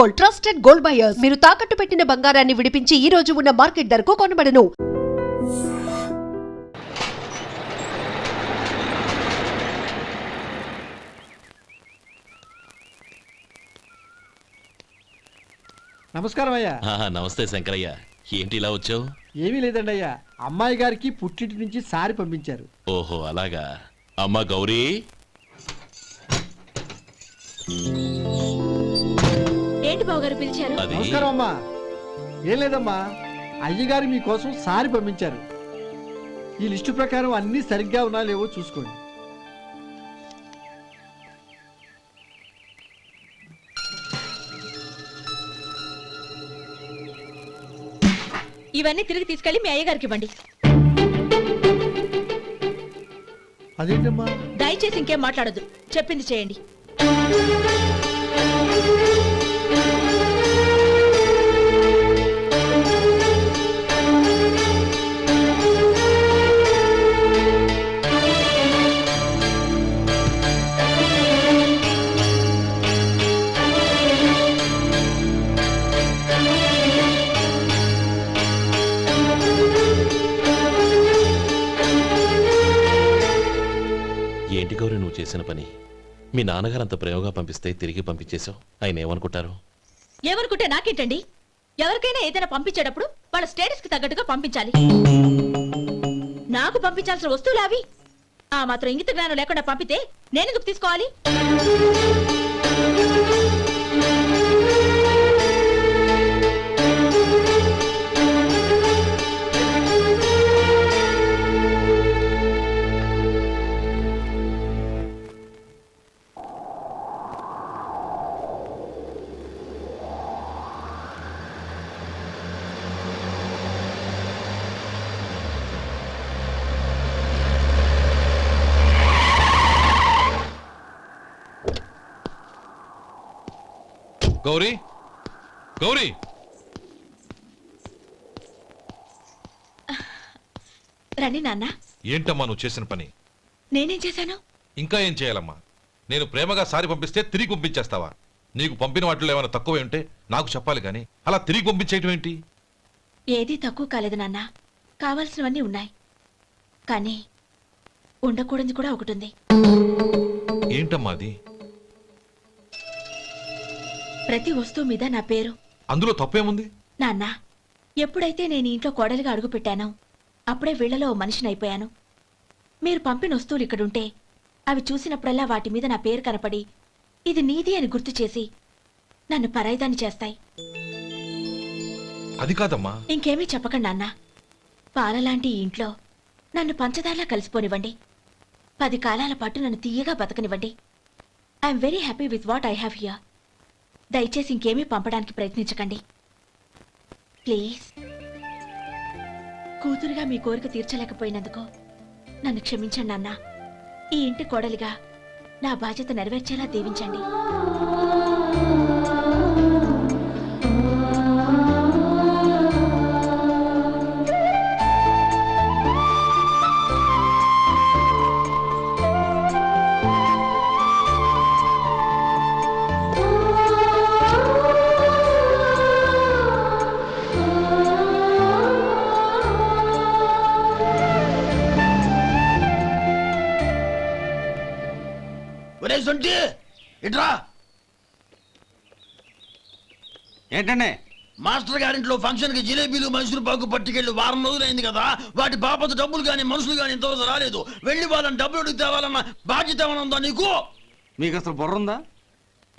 Gold, trusted gold buyers. మీరు తాకట్టు పెట్టిన బంగారాన్ని విడిపించి ఈ రోజు ఉన్న మార్కెట్ ధరకు కొనబడను. నమస్కారం అయ్యా. నమస్తే శంకరయ్య, ఏంటి ఇలా వచ్చావు? ఏమీ లేదండి అయ్యా, అమ్మాయి గారికి పుట్టింటి నుంచి సారి పంపించారు. ఓహో అలాగా. అమ్మా గౌరీ, ఏంటి బావగారు పిలిచారు? నమస్కారం అమ్మా. ఏం లేదమ్మా, అయ్యగారు మీకోసం సారి పంపించారు. ఈ లిస్టు ప్రకారం అన్ని సరిగ్గా ఉన్నా లేవో చూసుకోండి. ఇవన్నీ తిరిగి తీసుకెళ్లి మీ అయ్యగారికి ఇవ్వండి. అదేంటమ్మా? దయచేసి ఇంకేం మాట్లాడొద్దు, చెప్పింది చేయండి. ఏంటి గౌరీ నువ్వు చేసిన పని? మీ నాన్నగారు అంత ప్రేమగా పంపిస్తే తిరిగి పంపించేశావు. ఆయన ఏమనుకుంటారు? ఏమనుకుంటే నాకేంటండి? ఎవరికైనా ఏదైనా పంపించేటప్పుడు వాళ్ళ స్టేటస్ కి తగ్గట్టుగా పంపించాలి. నాకు పంపించాల్సిన వస్తువులు అవి. ఆ మాత్రం ఇంగిత జ్ఞానం లేకుండా పంపితే నేనెందుకు తీసుకోవాలి? గౌరీ, గౌరీ, రండి నాన్న. ఏంటమ్మా నువ్వు చేసిన పని? నేనేం చేశాను? ఇంకా ఏం చేయాలమ్మా? నేను ప్రేమగా సారి పంపిస్తే తిరిగి పంపించేస్తావా? నీకు పంపిన వాటిలో ఏమైనా తక్కువ ఉంటే నాకు చెప్పాలి కానీ అలా తిరిగి పంపించేయటం ఏంటి? ఏదీ తక్కువ కాలేదు నాన్న, కావాల్సినవన్నీ ఉన్నాయి. కానీ ఉండకూడదు కూడా ఒకటి ఉంది. ఏంటమ్మా అది? ప్రతి వస్తువు మీద నా పేరు. అందులో తప్పేముంది? నాన్న, ఎప్పుడైతే నేను ఇంట్లో కోడలిగా అడుగు పెట్టానో అప్పుడే వీళ్లలో మనిషిని అయిపోయాను. మీరు పంపిన వస్తువులు ఇక్కడుంటే అవి చూసినప్పుడల్లా వాటి మీద నా పేరు కనపడి ఇది నీది అని గుర్తు చేసి నన్ను పరాయిదాన్ని చేస్తాయి. అది కాదమ్మా. ఇంకేమీ చెప్పకండి నాన్న. పాలలాంటి ఈ ఇంట్లో నన్ను పంచదారలా కలిసిపోనివ్వండి. 10 కాలాల పాటు నన్ను తీయగా బతకనివ్వండి. I am very happy with what I have here. దయచేసి ఇంకేమీ పంపడానికి ప్రయత్నించకండి ప్లీజ్. కూతురుగా మీ కోరిక తీర్చలేకపోయినందుకు నన్ను క్షమించండి నాన్న. ఈ ఇంటి కోడలిగా నా బాధ్యత నెరవేర్చేలా దీవించండి. ఏంటండి? మాస్టర్ గారింట్లో ఫంక్షన్ కి జిలేబీలు మైసూరు పాకు పట్టుకెళ్ళి వారం రోజులైంది కదా. వాటి బాపత డబ్బులు కానీ మనుషులు కానీ ఇంతవరకు రాలేదు. వెళ్ళి వాళ్ళని డబ్బులు అడిగి తేవాలన్న బాధ్యత ఏమైనా ఉందా నీకు? మీకు అసలు బుర్ర ఉందా?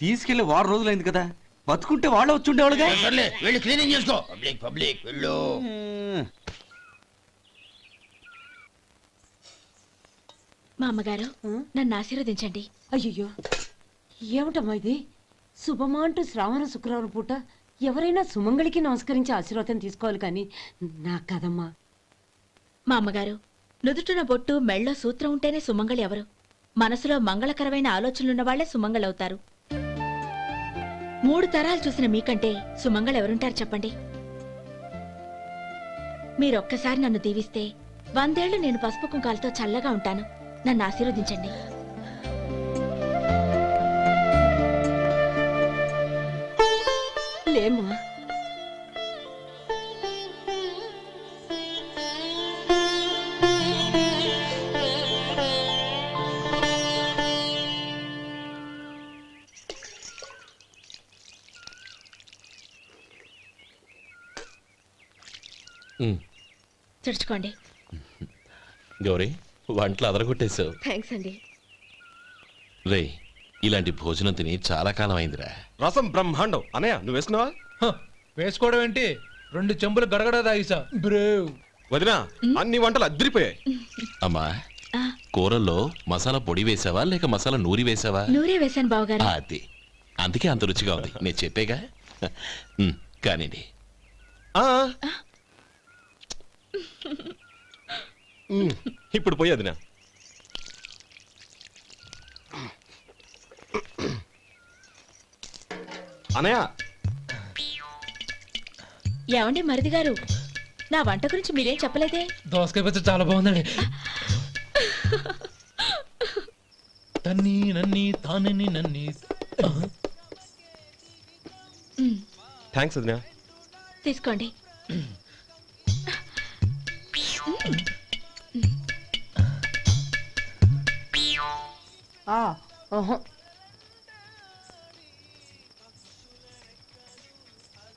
తీసుకెళ్లి వారం రోజులైంది కదా, బతుకుంటే వాళ్ళు వచ్చి ఉండేవాళ్ళుగా. సర్లే, వెళ్ళి క్లీనింగ్ చేసుకో. పబ్లిక్ పబ్లిక్ వెళ్ళు. మా అమ్మగారు నన్ను ఆశీర్వదించండి. అయ్యో, ఏమిటమ్మా ఇది? శుభమా అంటూ శ్రావణ శుక్రవారం పూట ఎవరైనా సుమంగళికి నమస్కరించి ఆశీర్వాదం తీసుకోవాలి కానీ నాకు కదమ్మా. మా అమ్మగారు, నుదుటిన బొట్టు మెళ్ళో సూత్రం ఉంటేనే సుమంగళి ఎవరు? మనసులో మంగళకరమైన ఆలోచనలున్న వాళ్లే సుమంగళవుతారు. 3 తరాలు చూసిన మీకంటే సుమంగళ ఎవరుంటారు చెప్పండి? మీరొక్కసారి నన్ను దీవిస్తే 100 ఏళ్లు నేను పసుపు కుంకాలతో చల్లగా ఉంటాను. నన్ను ఆశీర్వదించండి. లేమ్మా. ఉమ్, తుడుచుకోండి. గౌరీ వంటలు అదరగొట్టేశావు. థ్యాంక్స్ అండి. రే ఇలాంటి భోజనం తిని చాలా కాలం అయిందిరా. రసం బ్రహ్మాండం. అనయ్య నువ్వు వేసుకున్నావా? వేసుకోవడం ఏంటి, 2 చెంబులు గడగడ తాగిసా బ్రేవ్. వదినా అన్ని వంటలు అద్దరిపోయాయి. అమ్మా ఆ, కూరల్లో మసాలా పొడి వేసావా లేక మసాలా నూరి వేసావా? నూరే వేశాను బావగారు. అది అందుకే అంత రుచిగా ఉంది. నేను చెప్పేగా. ఉమ్, కానివ్వండి. ఆ. ఇప్పుడు పోయి వదినా. అనయ్య ఏమండి మరిది గారు, నా వంట గురించి మీరేం చెప్పలేదే? దోసకాయ పచ్చడి చాలా బాగుందండి. తన్ని నన్ని తానని నన్ని. థ్యాంక్స్ వదినా. తీసుకోండి.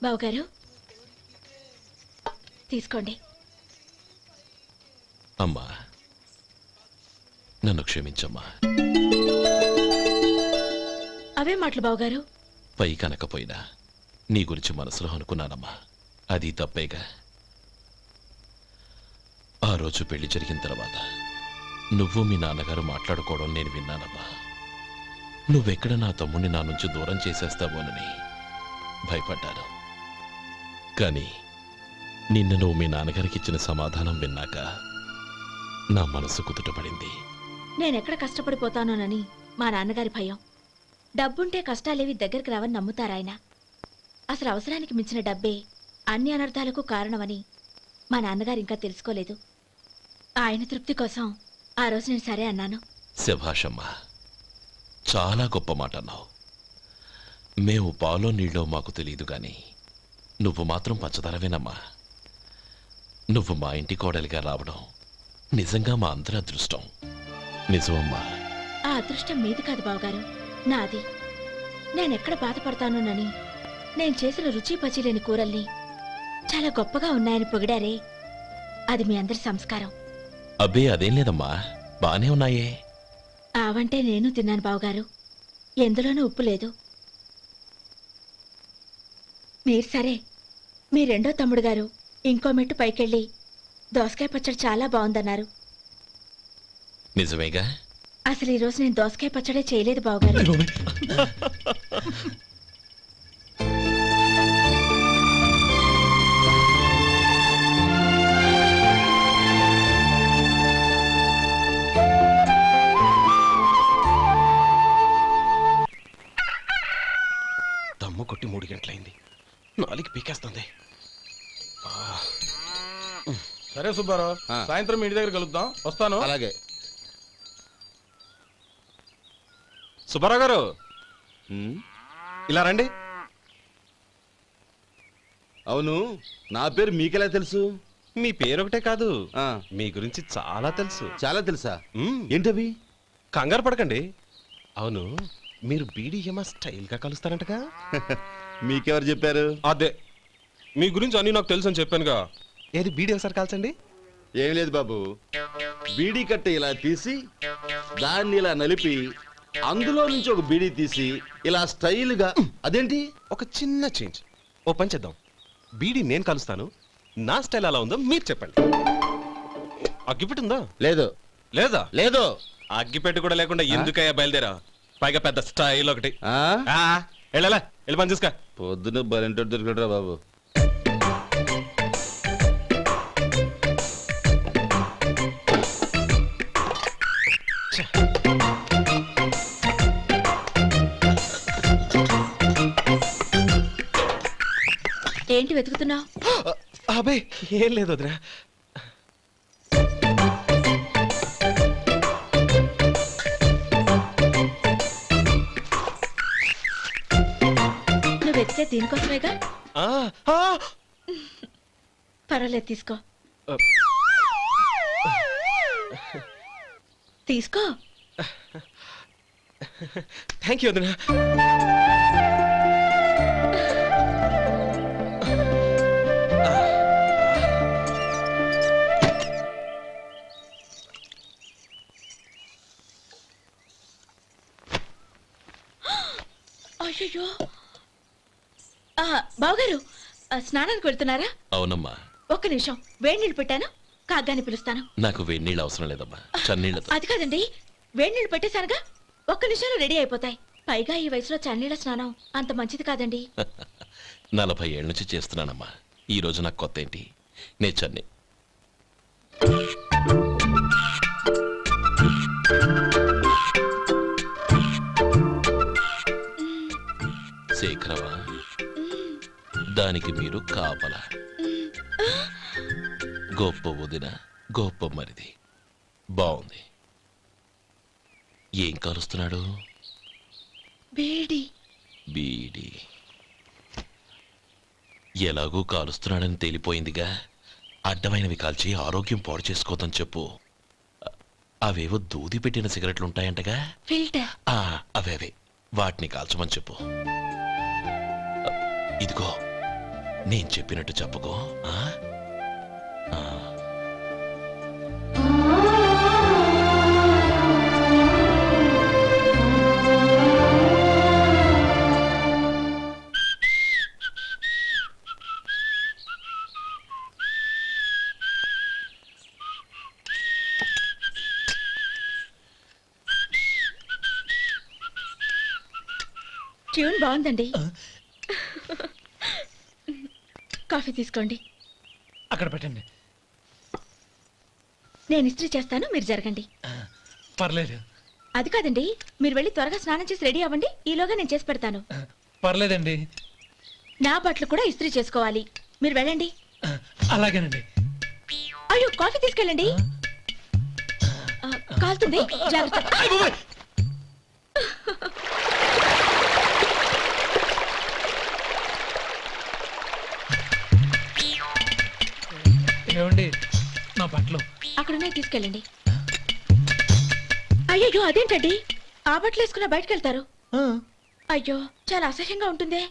బావగారు తీసుకోండి. అమ్మా నన్ను క్షమించమ్మా. అవే మాటలు బావగారు. పై కనకపోయినా నీ గురించి మనసులో అనుకున్నానమ్మా. అది తప్పేగా. ఆ రోజు పెళ్లి జరిగిన తర్వాత నువ్వు మీ నాన్నగారు మాట్లాడుకోవడం నేను విన్నానమ్మా. నువ్వెక్కడ నా తమ్ముడిని నా నుంచి దూరం చేసేస్తావోనని భయపడ్డాను. కానీ నిన్న నువ్వు మీ నాన్నగారికి ఇచ్చిన సమాధానం విన్నాక నా మనసు కుదుటపడింది. నేనెక్కడ కష్టపడిపోతానోనని మా నాన్నగారి భయం. డబ్బుంటే కష్టాలేవి దగ్గరికి రావని నమ్ముతారాయన. అసలు అవసరానికి మించిన డబ్బే అన్ని అనర్థాలకు కారణమని మా నాన్నగారు ఇంకా తెలుసుకోలేదు. ఆయన తృప్తి కోసం ఆ రోజు నేను సరే అన్నాను. శభాషమ్మా, చాలా గొప్ప మాట అన్నావు. మేము పాలో నీళ్ళో మాకు తెలియదు గాని నువ్వు మాత్రం పచ్చదనవేనమ్మా. నువ్వు మా ఇంటి కోడలిగా రావడం నిజంగా మా అందరి అదృష్టం. నిజమమ్మా. ఆ అదృష్టం మీది కాదు బావగారు, నాది. నేనెక్కడ బాధపడతానోనని నేను చేసిన రుచి పచిలేని కూరల్ని చాలా గొప్పగా ఉన్నాయని పొగిడారే, అది మీ అందరి సంస్కారం. అబ్బే అదేం లేదమ్మా, బానే ఉన్నాయే. ఆవంటే నేను తిన్నాను బావగారు, ఎందులోనూ ఉప్పు లేదు. మీరు సరే, మీ రెండో తమ్ముడు గారు ఇంకో మెట్టు పైకెళ్ళి దోసకాయ పచ్చడి చాలా బాగుందన్నారు. నిజమేగా. అసలు ఈరోజు నేను దోసకాయ పచ్చడే చేయలేదు బావగారు. దమ్ము కొట్టి 3 గంటలైంది. 4కి పీకేస్తుంది. సరే సుబ్బారావు, సాయంత్రం మీ ఇంటి దగ్గర కలుద్దాం. వస్తాను. అలాగే. సుబ్బారావు గారు ఇలా రండి. అవును, నా పేరు మీకెలా తెలుసు? మీ పేరు ఒకటే కాదు, మీ గురించి చాలా తెలుసు. చాలా తెలుసా? ఏంటవి? కంగారు పడకండి. అవును, మీరు బీడీఎం స్టైల్ గా కలుస్తారంటగా? మీకెవరు చెప్పారు? అదే, మీ గురించి అన్ని నాకు తెలుసు అని చెప్పానుగా. ఏది బీడీ ఒకసారి కాల్చండి. ఏం లేదు బాబు, బీడీ కట్ట ఇలా తీసి దాన్ని ఇలా నలిపి అందులో నుంచి ఒక బీడీ తీసి ఇలా స్టైల్గా. అదేంటి? ఒక చిన్న చేంజ్. ఓ పని చేద్దాం, బీడీ నేను కలుస్తాను, నా స్టైల్ అలా ఉందో మీరు చెప్పండి. అగ్గిపెట్టి ఉందా? లేదు. లేదా? లేదు. అగ్గిపెట్టి కూడా లేకుండా ఎందుకయ్యా బయలుదేరా? పైగా పెద్ద స్టైల్ ఒకటి. వెళ్ళాలా, వెళ్ళి పని చూసుకో. పొద్దున బలింటో దొరికడరా బాబు. ఏంటి వెతుకుతున్నావు? అబే ఏం లేదు వదినా. నువ్వు వెతికే దీనికోసమేగా. ఆ, ఆ, పర్వాలేదు, తీసుకో. తీసుకో. థ్యాంక్ యూ వదినా. అయ్యో, బావగారు స్నానానికి వెళ్తున్నారా? అవునమ్మా. ఒక్క నిమిషం, వేడి నీళ్ళు పెట్టాను, కాగ్గాని పిలుస్తాను. నాకు వేడి నీళ్ళు అవసరం లేదమ్మా, చన్నీళ్ళతో. అది కాదండి, వేడి నీళ్ళు పెట్టేశానుగా, ఒక్క నిమిషంలో రెడీ అయిపోతాయి. పైగా ఈ వయసులో చన్నీళ్ళ స్నానం అంత మంచిది కాదండి. 40 ఏళ్ళ నుంచి చేస్తున్నానమ్మా. ఈ రోజు నాకు కొత్త ఏంటి? నే చన్ని. శేఖరవా, దానికి మీరు కాపలా. గొప్ప వదిన, గొప్ప మరిది. బాగుంది. ఏం కాలుస్తున్నాడు? వేడి. బీడి. ఎలాగూ కాలుస్తున్నాడని తేలిపోయిందిగా. అడ్డమైనవి కాల్చి ఆరోగ్యం పాడు చేసుకోదని చెప్పు. అవేవో దూది పెట్టిన సిగరెట్లు ఉంటాయంటగా. ఫిల్టర్. అవే వాటిని కాల్చమని చెప్పు. ఇదిగో, నేను చెప్పినట్టు చెప్పుకో. ట్యూన్ బాగుందండి. కాఫీ తీసుకోండి. అక్కడ పెట్టండి. నేను ఇస్త్రీ చేస్తాను, మీరు జరగండి. పర్లేదు. అది కాదండి, మీరు వెళ్ళి త్వరగా స్నానం చేసి రెడీ అవ్వండి, ఈలోగా నేను చేసి పెడతాను. పర్లేదండి. నా బట్టలు కూడా ఇస్త్రీ చేసుకోవాలి, మీరు వెళ్ళండి. అలాగేనండి. అయ్యో, కాఫీ తీసుకెళ్ళండి. కాలుతుంది, జాగ్రత్త. ఏమండి, నా బట్టలు అక్కడున్నాయి, తీసుకెళ్ళండి. అయ్యో, అదేంటండి, ఆ బట్టలు వేసుకున్న బయటకు వెళ్తారు? అయ్యో, చాలా అసహ్యంగా ఉంటుందే.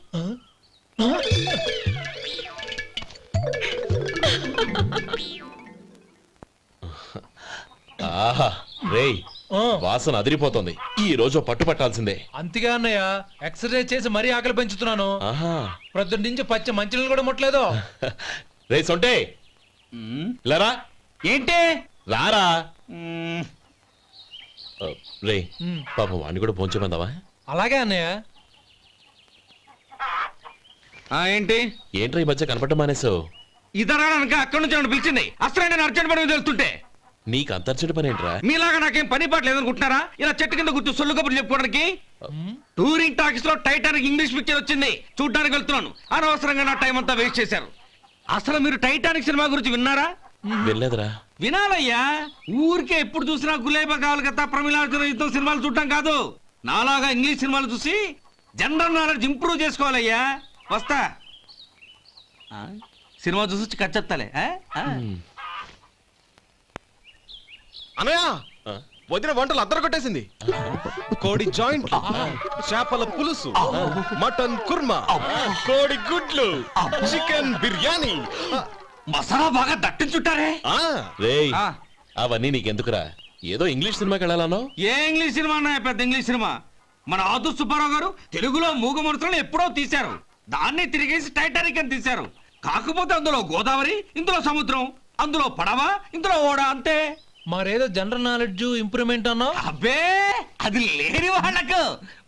ఆహా రేయ్, వాసన అదిరిపోతుంది. ఈ రోజు పట్టు పట్టాల్సిందే. అంతగా అన్నయ్య, ఎక్సర్సైజ్ చేసి మరీ ఆకలి పెంచుతున్నాను. ఆహా, ప్రొద్దున నుంచి పచ్చ మంచినీళ్ళు కూడా ముట్టలేదు. రే సొంటే, లరా. ఏంటి? రారా. రే, పాపం వాడిని కూడా పోంచమందావా? అలాగే అన్నయ్య. ఏంటి? ఏంట్రా ఈ మధ్య కనపడటం మానేసావు? ఇతరా అక్కడి నుంచి నన్ను పిలిచింది. అసలు నేను అర్జెంట్ పని మీద వెళ్తుంటే నీకు అంతర్చడి పని ఏంట్రా? మీలాగా నాకేం పని పాట లేదనుకుంటున్నారా? ఇలా చెట్టు కింద కూర్చో సొల్లు కబుర్లు చెప్పుకోవడానికి. టూరింగ్ టాకీస్ లో టైటానిక్ ఇంగ్లీష్ పిక్చర్ వచ్చింది, చూడడానికి వెళ్తున్నాను. అనవసరంగా నా టైం అంతా వేస్ట్ చేశారు. అసలు మీరు టైటానిక్ సినిమా గురించి విన్నారా? వెళ్ళలేదురా. వినాలయ్యా, ఊరికే ఎప్పుడు చూసినా గులేబా కావాలి కదా, ప్రమిళార్జున యుద్ధం సినిమాలు చూడటం కాదు. నాలాగా ఇంగ్లీష్ సినిమాలు చూసి జనరల్ నాలెడ్జ్ ఇంప్రూవ్ చేసుకోవాలయ్యా. వస్తా. సినిమా చూసి కచ్చెత్తాలే. అనయ్య, వదిన వంటలు అద్దరు కొట్టేసింది. కోడి జాయింట్, చేపల పులుసు, మటన్ కుర్మా, కోడి గుడ్లు, చికెన్ బిర్యానీ, మసాలా బాగా దట్టించుంటారే. రేయ్, అవన్నీ నీకెందుకురా? ఏదో ఇంగ్లీష్ సినిమాకి వెళ్ళాలనో. ఏ ఇంగ్లీష్ సినిమా అన్నా? పెద్ద ఇంగ్లీష్ సినిమా. మన ఆదు సుబ్బారావు గారు తెలుగులో మూగ మనుషులను ఎప్పుడో తీశారు. దాన్ని తిరిగేసి టైటానిక్ అని తీశారు. కాకపోతే అందులో గోదావరి, ఇందులో సముద్రం, అందులో పడవ, ఇందులో ఓడ, అంతే. మరేదో జనరల్ నాలెడ్జ్ ఇంప్రూవ్మెంట్ అన్నావు. అబ్బే, అది లేని వాళ్ళకు,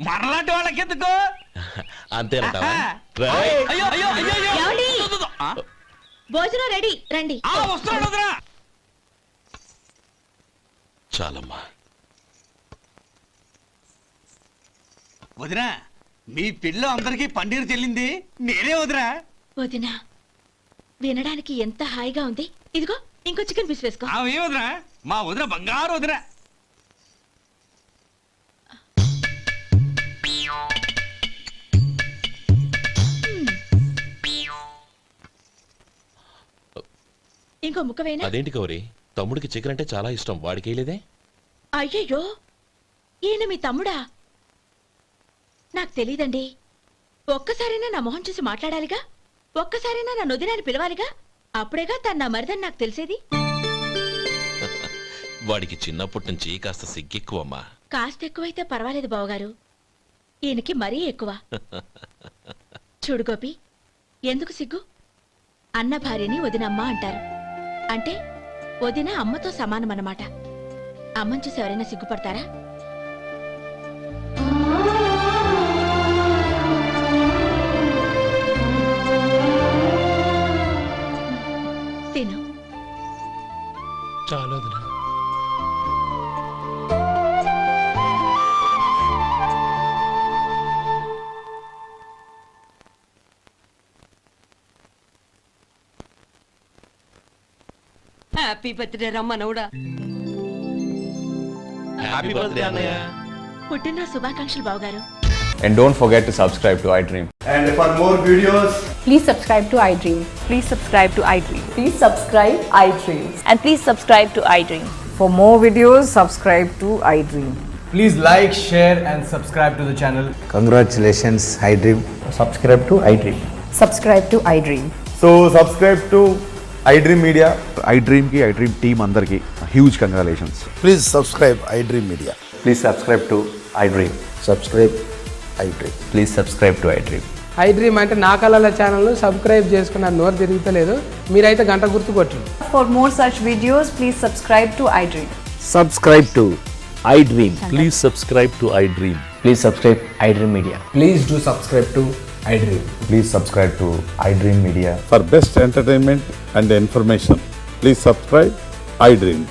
మనలాంటి వాళ్ళకి ఎందుకు? అంతేనంటావా? అయ్యో అయ్యో అయ్యో ఏమండి? ఆ? భోజనం రెడీ, రండి. వస్తున్నాడు వదరా. చాలమ్మా. వదినా, మీ పిల్ల అందరికీ పన్నీరు చెల్లింది నేనే వదినా. వదినా, వినడానికి ఎంత హాయిగా ఉంది. ఇదిగో ఇంకో చికెన్ పీస్ వేసుకో. ఏ వదినా, మా వదిన బంగారు వదినా. ఇంకో ముక్కవేనా? అదేంటి గౌరీ, తమ్ముడికి చికెన్ అంటే చాలా ఇష్టం, వాడికి వేయలేదే? అయ్యయ్యో, ఈయన మీ తమ్ముడా? నాకు తెలీదండి. ఒక్కసారైనా నా మొహం చూసి మాట్లాడాలిగా, ఒక్కసారైనా నా నొదినాన్ని పిలవాలిగా, అప్పుడేగా తన నా మరిదని నాకు తెలిసేది. వాడికి చిన్నప్పటి నుంచి కాస్త సిగ్గెక్కువమ్మా. కాస్త ఎక్కువైతే పర్వాలేదు బావగారు, ఈయనకి మరీ ఎక్కువ. చూడు గోపి, ఎందుకు సిగ్గు? అన్న భార్యని వదినమ్మ అంటారు. అంటే వదిన అమ్మతో సమానమన్నమాట. అమ్మని చూసి ఎవరైనా సిగ్గుపడతారా? తిను. చాలా వదినా. హ్యాపీ బర్త్డే రమ్మనవుడా. హ్యాపీ బర్త్డే అన్నయ్య. పుట్టిన శుభాకాంక్షలు బావగారు. And don't forget to subscribe to iDream. And for more videos, Please subscribe to iDream. Please subscribe to iDream. Please subscribe iDream. And please subscribe to iDream. For more videos, subscribe to iDream. Please like, share, and subscribe to the channel. Congratulations iDream. Subscribe to iDream. Subscribe to iDream. So subscribe to iDream Media. iDream ki iDream team andarki huge congratulations. Please subscribe iDream media. Please subscribe to iDream. Subscribe iDream. Please subscribe to iDream. iDream అంటే నా కళల channel subscribe చేసుకున్న నోరు తిరుగుతలేదు, మీరైతే గంట గుర్తు కొట్టండి. For more such videos, please subscribe to iDream. Subscribe to iDream. Please subscribe to iDream. Please subscribe iDream Media. Please do subscribe to iDream. Please subscribe to iDream Media. For best entertainment and information, please subscribe iDream.